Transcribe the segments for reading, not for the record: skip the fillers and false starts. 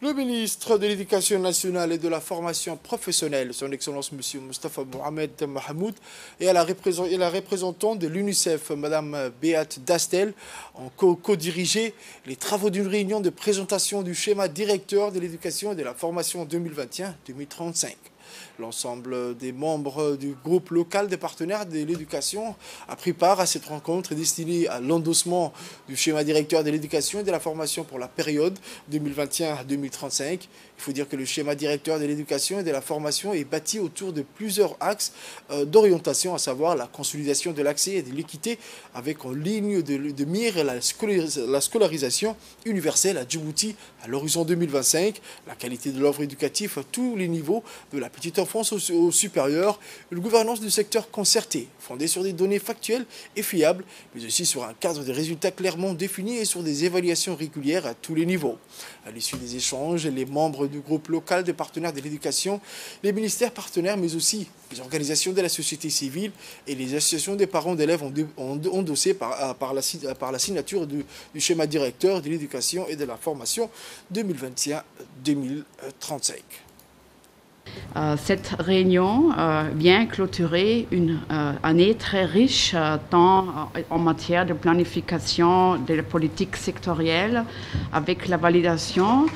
Le ministre de l'Éducation nationale et de la formation professionnelle, son Excellence M. Moustapha Mohamed Mahmoud, et la représentante de l'UNICEF, Mme Beate Dastel, ont co-dirigé les travaux d'une réunion de présentation du schéma directeur de l'éducation et de la formation 2021-2035. L'ensemble des membres du groupe local des partenaires de l'éducation a pris part à cette rencontre destinée à l'endossement du schéma directeur de l'éducation et de la formation pour la période 2021-2035. Il faut dire que le schéma directeur de l'éducation et de la formation est bâti autour de plusieurs axes d'orientation, à savoir la consolidation de l'accès et de l'équité avec en ligne de mire la scolarisation universelle à Djibouti à l'horizon 2025, la qualité de l'offre éducative à tous les niveaux, de la petite enfance au supérieur, une gouvernance du secteur concerté, fondée sur des données factuelles et fiables, mais aussi sur un cadre de résultats clairement défini et sur des évaluations régulières à tous les niveaux. À l'issue des échanges, les membres du groupe local des partenaires de l'éducation, les ministères partenaires, mais aussi les organisations de la société civile et les associations des parents d'élèves ont endossé par la signature du schéma directeur de l'éducation et de la formation 2021-2035. Cette réunion vient clôturer une année très riche tant en matière de planification de la politique sectorielle avec la validation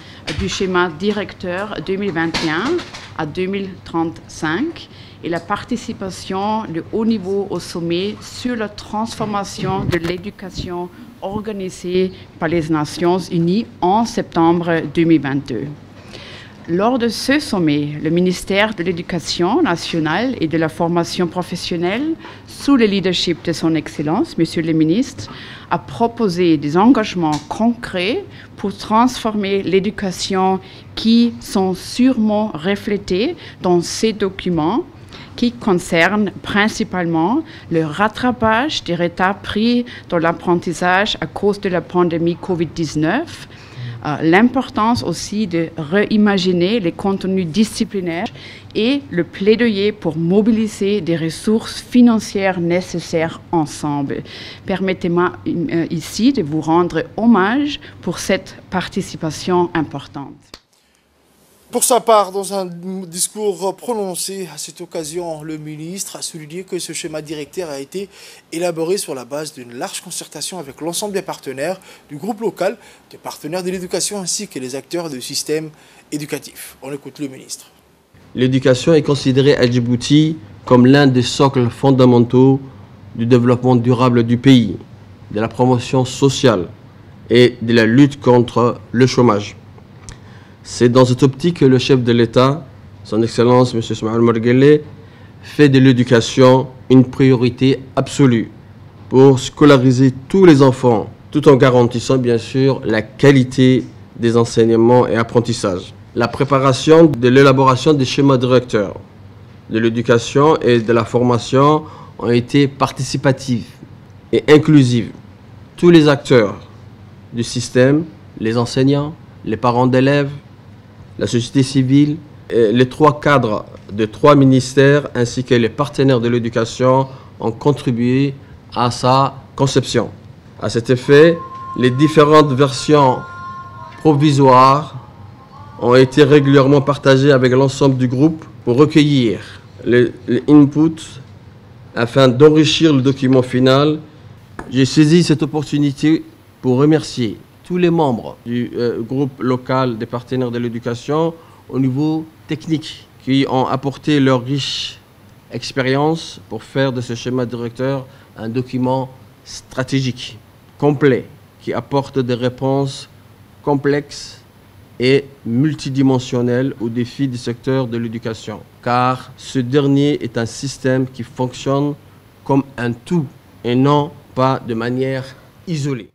du schéma directeur 2021 à 2035 et la participation de haut niveau au sommet sur la transformation de l'éducation organisée par les Nations Unies en septembre 2022. Lors de ce sommet, le ministère de l'Éducation nationale et de la formation professionnelle, sous le leadership de son Excellence, Monsieur le ministre, a proposé des engagements concrets pour transformer l'éducation qui sont sûrement reflétés dans ces documents qui concernent principalement le rattrapage des retards pris dans l'apprentissage à cause de la pandémie Covid-19, l'importance aussi de réimaginer les contenus disciplinaires et le plaidoyer pour mobiliser des ressources financières nécessaires ensemble. Permettez-moi ici de vous rendre hommage pour cette participation importante. Pour sa part, dans un discours prononcé à cette occasion, le ministre a souligné que ce schéma directeur a été élaboré sur la base d'une large concertation avec l'ensemble des partenaires du groupe local, des partenaires de l'éducation ainsi que les acteurs du système éducatif. On écoute le ministre. L'éducation est considérée à Djibouti comme l'un des socles fondamentaux du développement durable du pays, de la promotion sociale et de la lutte contre le chômage. C'est dans cette optique que le chef de l'État, son Excellence M. Ismaël Morgele, fait de l'éducation une priorité absolue pour scolariser tous les enfants, tout en garantissant bien sûr la qualité des enseignements et apprentissages. La préparation de l'élaboration des schémas directeurs de l'éducation et de la formation ont été participatifs et inclusifs. Tous les acteurs du système, les enseignants, les parents d'élèves, la société civile, et les trois cadres de trois ministères ainsi que les partenaires de l'éducation ont contribué à sa conception. À cet effet, les différentes versions provisoires ont été régulièrement partagées avec l'ensemble du groupe pour recueillir les inputs afin d'enrichir le document final. J'ai saisi cette opportunité pour remercier tous les membres du groupe local des partenaires de l'éducation au niveau technique qui ont apporté leur riche expérience pour faire de ce schéma directeur un document stratégique, complet, qui apporte des réponses complexes et multidimensionnelles aux défis du secteur de l'éducation. Car ce dernier est un système qui fonctionne comme un tout et non pas de manière isolée.